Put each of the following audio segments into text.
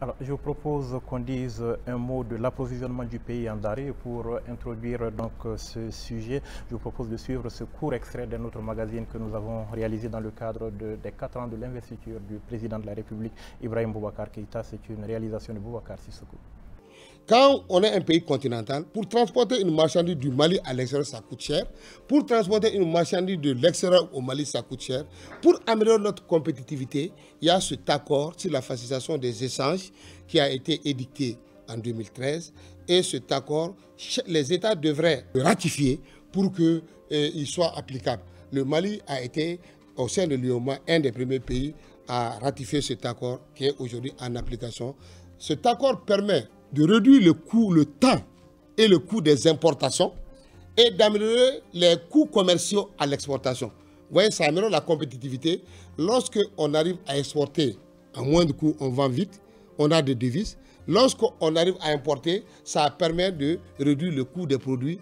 Alors, je vous propose qu'on dise un mot de l'approvisionnement du pays en denrées pour introduire donc ce sujet. Je vous propose de suivre ce court extrait de notre magazine que nous avons réalisé dans le cadre des 4 ans de l'investiture du président de la République, Ibrahim Boubacar Keïta. C'est une réalisation de Boubacar Sissoko. Quand on est un pays continental, pour transporter une marchandise du Mali à l'extérieur, ça coûte cher. Pour transporter une marchandise de l'extérieur au Mali, ça coûte cher. Pour améliorer notre compétitivité, il y a cet accord sur la facilitation des échanges qui a été édicté en 2013. Et cet accord, les États devraient le ratifier pour qu'il soit applicable. Le Mali a été, au sein de l'UOMA, un des premiers pays à ratifier cet accord qui est aujourd'hui en application. Cet accord permet de réduire le coût, le temps et le coût des importations et d'améliorer les coûts commerciaux à l'exportation. Vous voyez, ça améliore la compétitivité. Lorsqu'on arrive à exporter à moins de coûts, on vend vite, on a des devises. Lorsqu'on arrive à importer, ça permet de réduire le coût des produits.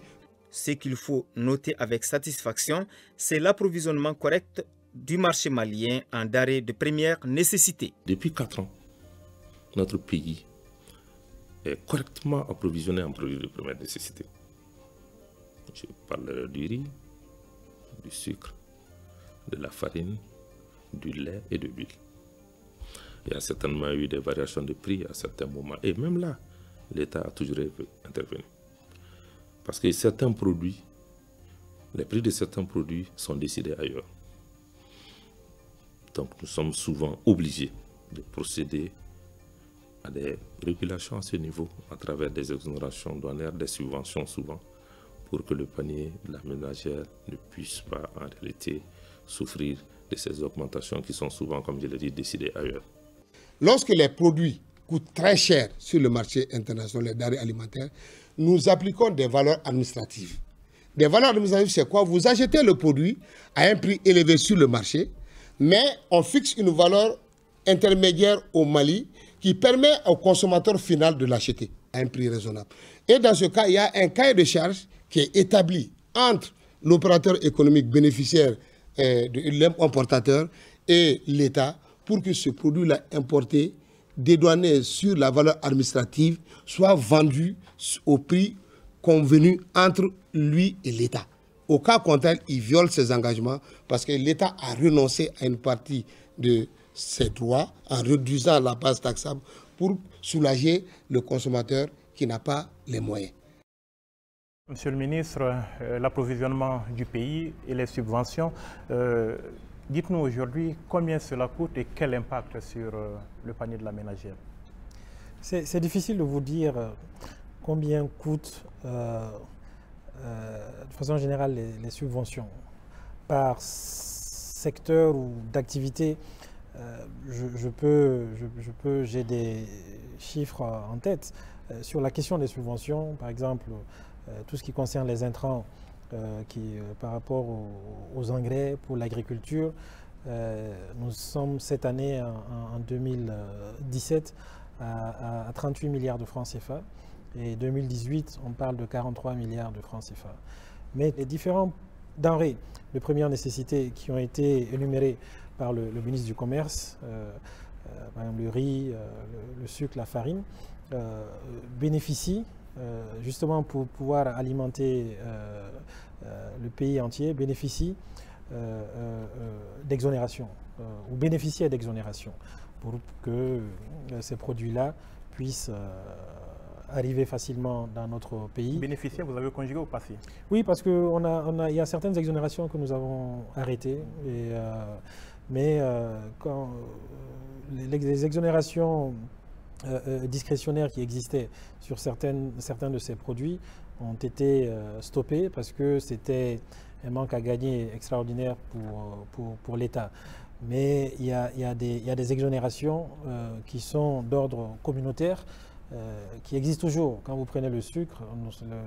Ce qu'il faut noter avec satisfaction, c'est l'approvisionnement correct du marché malien en denrées de première nécessité. Depuis 4 ans, notre pays est correctement approvisionné en produits de première nécessité. Je parlerai du riz, du sucre, de la farine, du lait et de l'huile. Il y a certainement eu des variations de prix à certains moments. Et même là, l'État a toujours intervenu. Parce que certains produits, les prix de certains produits sont décidés ailleurs. Donc nous sommes souvent obligés de procéder à des régulations à ce niveau, à travers des exonérations douanières, des subventions souvent, pour que le panier de la ménagère ne puisse pas en réalité souffrir de ces augmentations qui sont souvent, comme je l'ai dit, décidées ailleurs. Lorsque les produits coûtent très cher sur le marché international, les denrées alimentaires, nous appliquons des valeurs administratives. Des valeurs administratives, c'est quoi? Vous achetez le produit à un prix élevé sur le marché, mais on fixe une valeur intermédiaire au Mali qui permet au consommateur final de l'acheter à un prix raisonnable. Et dans ce cas, il y a un cahier de charges qui est établi entre l'opérateur économique bénéficiaire de l'importateur et l'État pour que ce produit-là importé, dédouané sur la valeur administrative, soit vendu au prix convenu entre lui et l'État. Au cas contraire, il viole ses engagements parce que l'État a renoncé à une partie de ses droits en réduisant la base taxable pour soulager le consommateur qui n'a pas les moyens. Monsieur le ministre, l'approvisionnement du pays et les subventions, dites-nous aujourd'hui combien cela coûte et quel impact sur le panier de la ménagère? C'est difficile de vous dire combien coûtent de façon générale les subventions. Par secteur ou d'activité, j'ai des chiffres en tête. Sur la question des subventions, par exemple, tout ce qui concerne les intrants par rapport aux engrais pour l'agriculture, nous sommes cette année, en 2017, à 38 milliards de francs CFA. Et 2018, on parle de 43 milliards de francs CFA. Mais les différents denrées de première nécessité qui ont été énumérées par le ministre du Commerce, par exemple le riz, le sucre, la farine, bénéficient, justement pour pouvoir alimenter le pays entier, bénéficient d'exonération, ou bénéficier d'exonération, pour que ces produits-là puissent arriver facilement dans notre pays. Bénéficier, vous avez conjugué au passé? Oui, parce qu'il y a certaines exonérations que nous avons arrêtées. Mais quand les exonérations discrétionnaires qui existaient sur certains de ces produits ont été stoppées parce que c'était un manque à gagner extraordinaire pour l'État. Mais il y a des exonérations qui sont d'ordre communautaire, qui existent toujours. Quand vous prenez le sucre,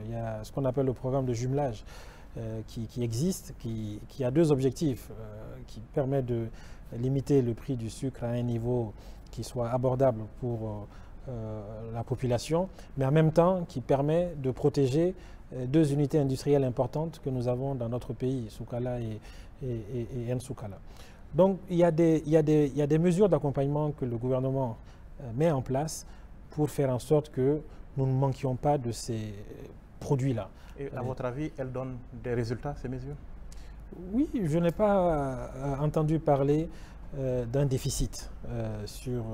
il y a ce qu'on appelle le programme de jumelage qui existe, qui a deux objectifs, qui permet de limiter le prix du sucre à un niveau qui soit abordable pour la population, mais en même temps qui permet de protéger deux unités industrielles importantes que nous avons dans notre pays, Soukala et Nsoukala. Donc il y a des mesures d'accompagnement que le gouvernement met en place pour faire en sorte que nous ne manquions pas de ces produits-là. Et à votre avis, elles donnent des résultats, ces mesures? Oui, je n'ai pas entendu parler d'un déficit sur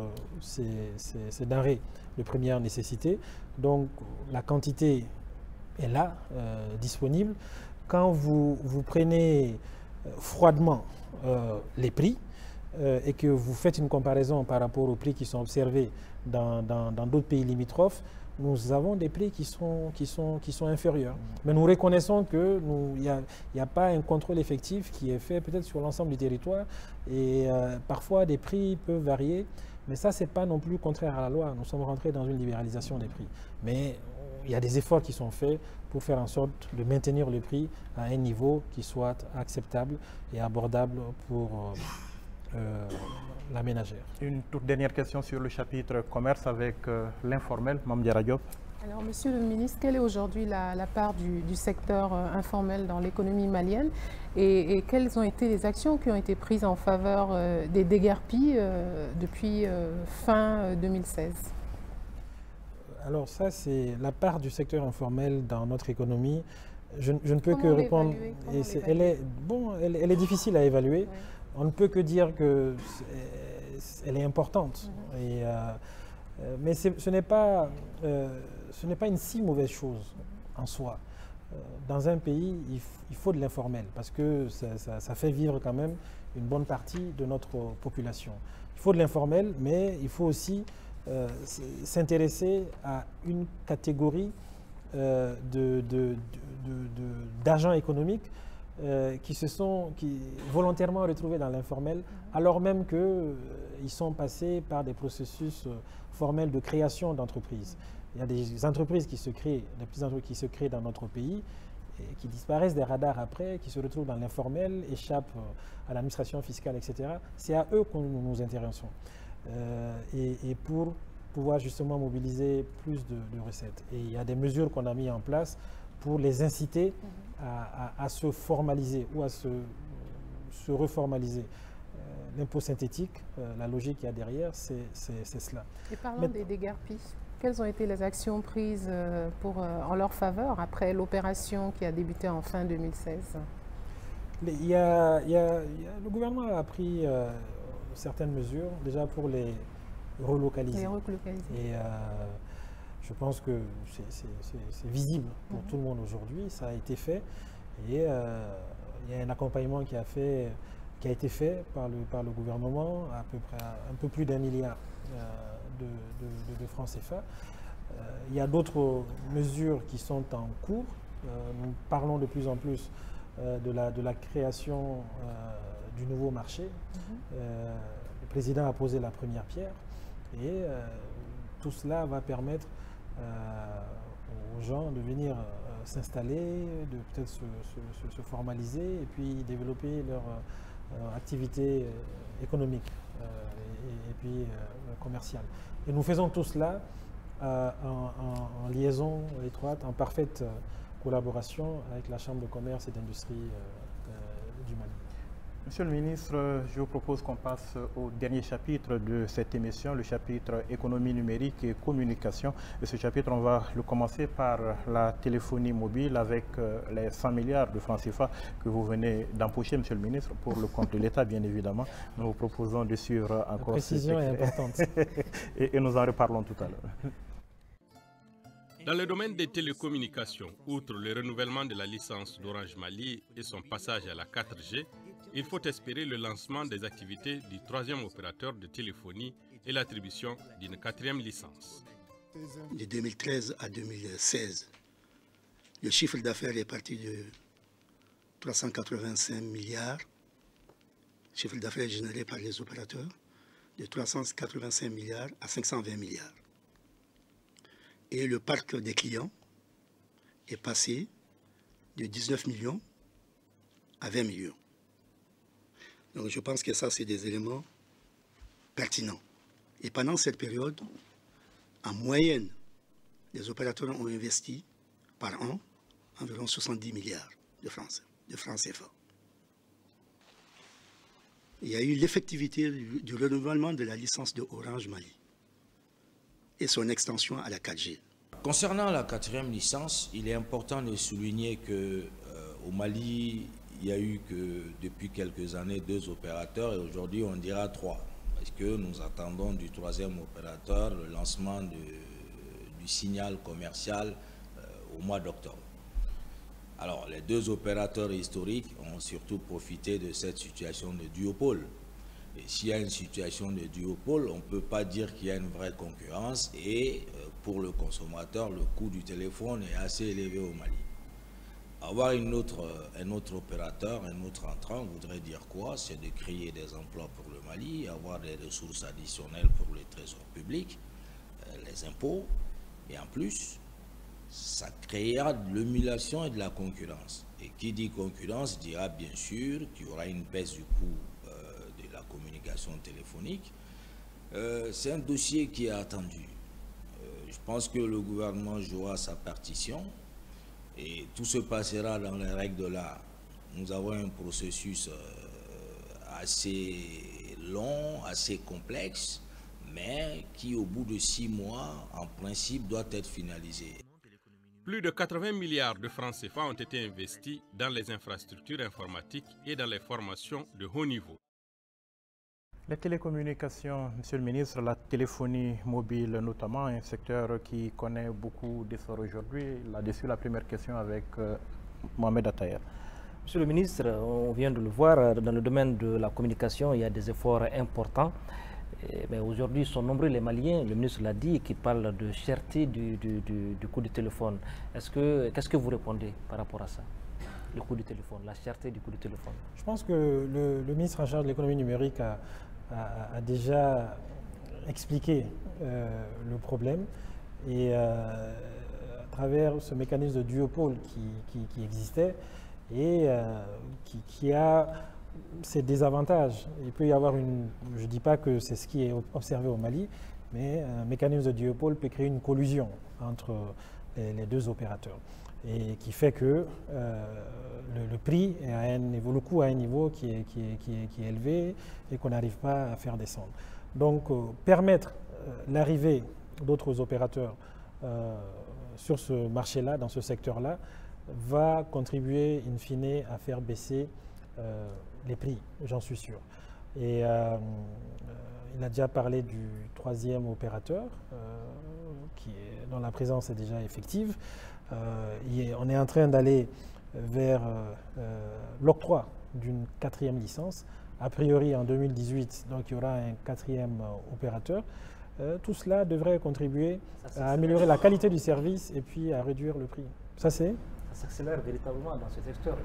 ces denrées de première nécessité. Donc la quantité est là, disponible. Quand vous prenez froidement les prix et que vous faites une comparaison par rapport aux prix qui sont observés dans d'autres pays limitrophes, nous avons des prix qui sont inférieurs. Mais nous reconnaissons qu'il n'y a pas un contrôle effectif qui est fait peut-être sur l'ensemble du territoire et parfois des prix peuvent varier. Mais ça, ce n'est pas non plus contraire à la loi. Nous sommes rentrés dans une libéralisation des prix. Mais il y a des efforts qui sont faits pour faire en sorte de maintenir le prix à un niveau qui soit acceptable et abordable pour la ménagère. Une toute dernière question sur le chapitre commerce avec l'informel, Mame Diarra Diop. Alors, Monsieur le ministre, quelle est aujourd'hui la part du secteur informel dans l'économie malienne et quelles ont été les actions qui ont été prises en faveur des déguerpis depuis fin 2016? Alors ça, c'est la part du secteur informel dans notre économie. Je ne peux que répondre. Elle est difficile à évaluer. Oui. On ne peut que dire qu'elle est importante. Mais ce n'est pas une si mauvaise chose en soi. Dans un pays, il faut de l'informel parce que ça fait vivre quand même une bonne partie de notre population. Il faut de l'informel, mais il faut aussi s'intéresser à une catégorie d'agents économiques qui se sont volontairement retrouvés dans l'informel, alors même qu'ils sont passés par des processus formels de création d'entreprises. Il y a des entreprises qui se créent, des petites entreprises qui se créent dans notre pays, et qui disparaissent des radars après, qui se retrouvent dans l'informel, échappent à l'administration fiscale, etc. C'est à eux que nous nous intéressons. Et pour pouvoir justement mobiliser plus de recettes. Et il y a des mesures qu'on a mises en place pour les inciter à se formaliser ou à se reformaliser. L'impôt synthétique, la logique qu'il y a derrière, c'est cela. Et parlons des déguerpis. Quelles ont été les actions prises en leur faveur après l'opération qui a débuté en fin 2016? Le gouvernement a pris certaines mesures, déjà pour les relocaliser. Et je pense que c'est visible pour tout le monde aujourd'hui, ça a été fait. Et il y a un accompagnement qui a été fait par le gouvernement, à peu près un peu plus d'1 milliard de francs CFA. Il y a d'autres mesures qui sont en cours. Nous parlons de plus en plus de la création du nouveau marché. Le président a posé la première pierre et tout cela va permettre aux gens de venir s'installer, de peut-être se formaliser et puis développer leur activité économique et puis commerciale. Et nous faisons tout cela en liaison étroite, en parfaite collaboration avec la Chambre de commerce et d'industrie du Mali. Monsieur le ministre, je vous propose qu'on passe au dernier chapitre de cette émission, le chapitre économie numérique et communication. Et ce chapitre, on va le commencer par la téléphonie mobile avec les 100 milliards de francs CFA que vous venez d'empocher, monsieur le ministre, pour le compte de l'État, bien évidemment. Nous vous proposons de suivre encore. La précision est importante. et nous en reparlons tout à l'heure. Dans le domaine des télécommunications, outre le renouvellement de la licence d'Orange Mali et son passage à la 4G, il faut espérer le lancement des activités du 3e opérateur de téléphonie et l'attribution d'une 4e licence. De 2013 à 2016, le chiffre d'affaires est parti de 385 milliards, chiffre d'affaires généré par les opérateurs, de 385 milliards à 520 milliards. Et le parc des clients est passé de 19 millions à 20 millions. Donc je pense que ça, c'est des éléments pertinents. Et pendant cette période, en moyenne, les opérateurs ont investi par an environ 70 milliards de francs CFA. Il y a eu l'effectivité du renouvellement de la licence de Orange Mali. et son extension à la 4G. Concernant la 4e licence, il est important de souligner qu'au Mali, il y a eu que depuis quelques années 2 opérateurs et aujourd'hui on dira 3. Parce que nous attendons du 3e opérateur le lancement du signal commercial au mois d'octobre. Alors les 2 opérateurs historiques ont surtout profité de cette situation de duopole. Et s'il y a une situation de duopole, on ne peut pas dire qu'il y a une vraie concurrence et pour le consommateur, le coût du téléphone est assez élevé au Mali. Avoir un autre opérateur, un autre entrant voudrait dire quoi? C'est de créer des emplois pour le Mali, avoir des ressources additionnelles pour le trésor public, les impôts, et en plus, ça créera de l'émulation et de la concurrence. Et qui dit concurrence dira bien sûr qu'il y aura une baisse du coût de la communication téléphonique. C'est un dossier qui est attendu. Je pense que le gouvernement jouera sa partition et tout se passera dans les règles de l'art. Nous avons un processus assez long, assez complexe, mais qui au bout de 6 mois, en principe, doit être finalisé. Plus de 80 milliards de francs CFA ont été investis dans les infrastructures informatiques et dans les formations de haut niveau. Les télécommunications, Monsieur le ministre, la téléphonie mobile notamment, un secteur qui connaît beaucoup d'essor aujourd'hui. Là-dessus, la première question avec Mohamed Attaher. Monsieur le ministre, on vient de le voir, dans le domaine de la communication, il y a des efforts importants. Mais aujourd'hui, sont nombreux les Maliens, le ministre l'a dit, qui parlent de cherté du coût du téléphone. Qu'est-ce que vous répondez par rapport à ça? Le coût du téléphone, la cherté du coût du téléphone. Je pense que le ministre en charge de l'économie numérique a déjà expliqué le problème et à travers ce mécanisme de duopole qui existait et qui a ses désavantages. Il peut y avoir je ne dis pas que c'est ce qui est observé au Mali, mais un mécanisme de duopole peut créer une collusion entre les 2 opérateurs et qui fait que le prix est le coût à un niveau qui est élevé et qu'on n'arrive pas à faire descendre. Donc permettre l'arrivée d'autres opérateurs sur ce marché-là, dans ce secteur-là, va contribuer in fine à faire baisser les prix, j'en suis sûr. Et il a déjà parlé du 3e opérateur, dont la présence est déjà effective. On est en train d'aller vers l'octroi d'une 4e licence. A priori, en 2018, donc, il y aura un 4e opérateur. Tout cela devrait contribuer à améliorer la qualité du service et puis à réduire le prix. Ça s'accélère véritablement dans ce secteur.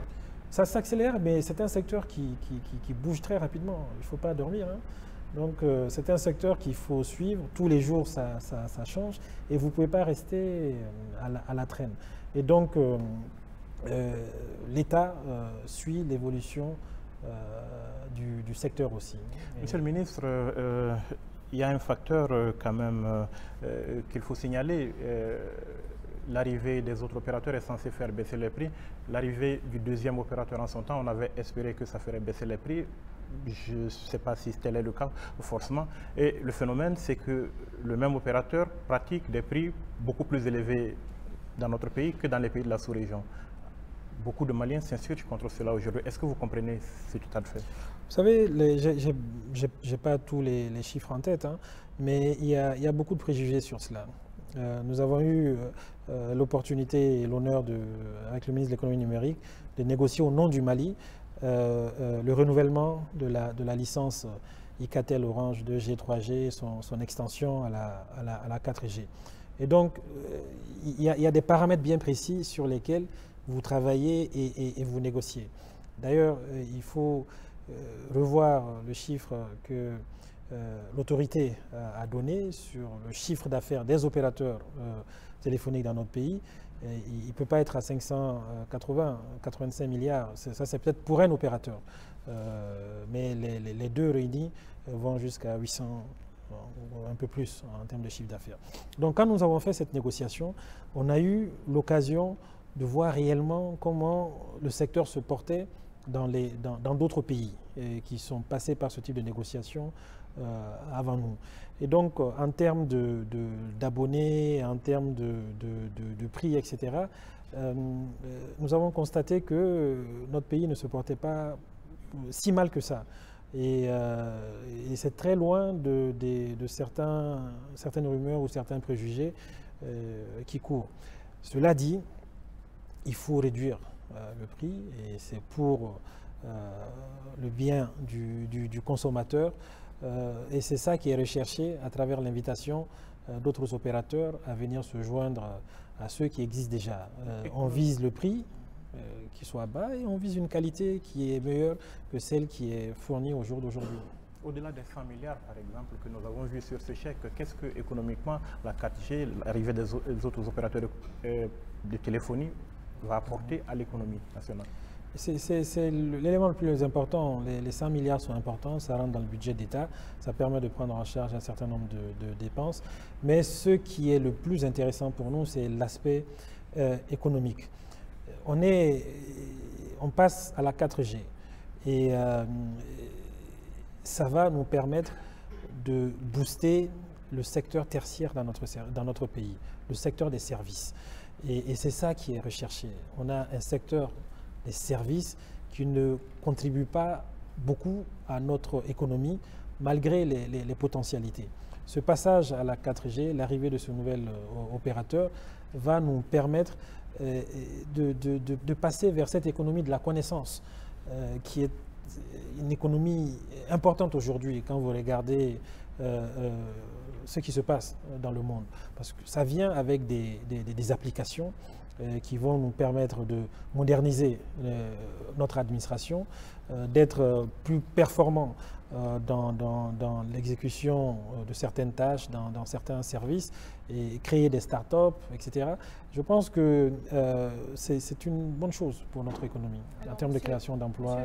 Ça s'accélère, mais c'est un secteur qui bouge très rapidement. Il ne faut pas dormir. Hein. Donc, c'est un secteur qu'il faut suivre. Tous les jours, ça change. Et vous ne pouvez pas rester à la traîne. Et donc, l'État suit l'évolution du secteur aussi. Monsieur le ministre, il y a un facteur quand même qu'il faut signaler. L'arrivée des autres opérateurs est censée faire baisser les prix. L'arrivée du 2e opérateur en son temps, on avait espéré que ça ferait baisser les prix. Je ne sais pas si tel est le cas, forcément. Et le phénomène, c'est que le même opérateur pratique des prix beaucoup plus élevés dans notre pays que dans les pays de la sous-région. Beaucoup de Maliens s'insurgent contre cela aujourd'hui. Est-ce que vous comprenez ce état de fait? Vous savez, je n'ai pas tous les chiffres en tête, hein, mais il y a beaucoup de préjugés sur cela. Nous avons eu l'opportunité et l'honneur, avec le ministre de l'économie numérique, de négocier au nom du Mali le renouvellement de la licence Icatel Orange 2G, 3G, son extension à la 4G. Et donc, il y a des paramètres bien précis sur lesquels vous travaillez et vous négociez. D'ailleurs, il faut revoir le chiffre que l'autorité a donné sur le chiffre d'affaires des opérateurs téléphoniques dans notre pays. Il ne peut pas être à 85 milliards. Ça, c'est peut-être pour un opérateur. Mais les 2 réunis vont jusqu'à 800, un peu plus en termes de chiffre d'affaires. Donc, quand nous avons fait cette négociation, on a eu l'occasion de voir réellement comment le secteur se portait dans d'autres pays qui sont passés par ce type de négociation avant nous. Et donc, en termes d'abonnés, en termes de prix, etc., nous avons constaté que notre pays ne se portait pas si mal que ça. Et c'est très loin de certaines rumeurs ou certains préjugés qui courent. Cela dit, il faut réduire le prix et c'est pour le bien du consommateur et c'est ça qui est recherché à travers l'invitation d'autres opérateurs à venir se joindre à ceux qui existent déjà. On vise le prix qui soit bas et on vise une qualité qui est meilleure que celle qui est fournie au jour d'aujourd'hui. Au-delà des 100 milliards, par exemple, que nous avons vu sur ce chèque, qu'est-ce que économiquement la 4G, l'arrivée des autres opérateurs de téléphonie va apporter à l'économie nationale? C'est l'élément le plus important. Les 100 milliards sont importants, ça rentre dans le budget d'État, ça permet de prendre en charge un certain nombre de dépenses. Mais ce qui est le plus intéressant pour nous, c'est l'aspect économique. On passe à la 4G et ça va nous permettre de booster le secteur tertiaire dans notre pays, le secteur des services. Et c'est ça qui est recherché. On a un secteur des services qui ne contribue pas beaucoup à notre économie malgré les potentialités. Ce passage à la 4G, l'arrivée de ce nouvel opérateur va nous permettre de passer vers cette économie de la connaissance qui est une économie importante aujourd'hui quand vous regardez ce qui se passe dans le monde. Parce que ça vient avec des applications qui vont nous permettre de moderniser notre administration, d'être plus performants dans l'exécution de certaines tâches, dans certains services, et créer des start-up, etc. Je pense que c'est une bonne chose pour notre économie en termes de création d'emplois.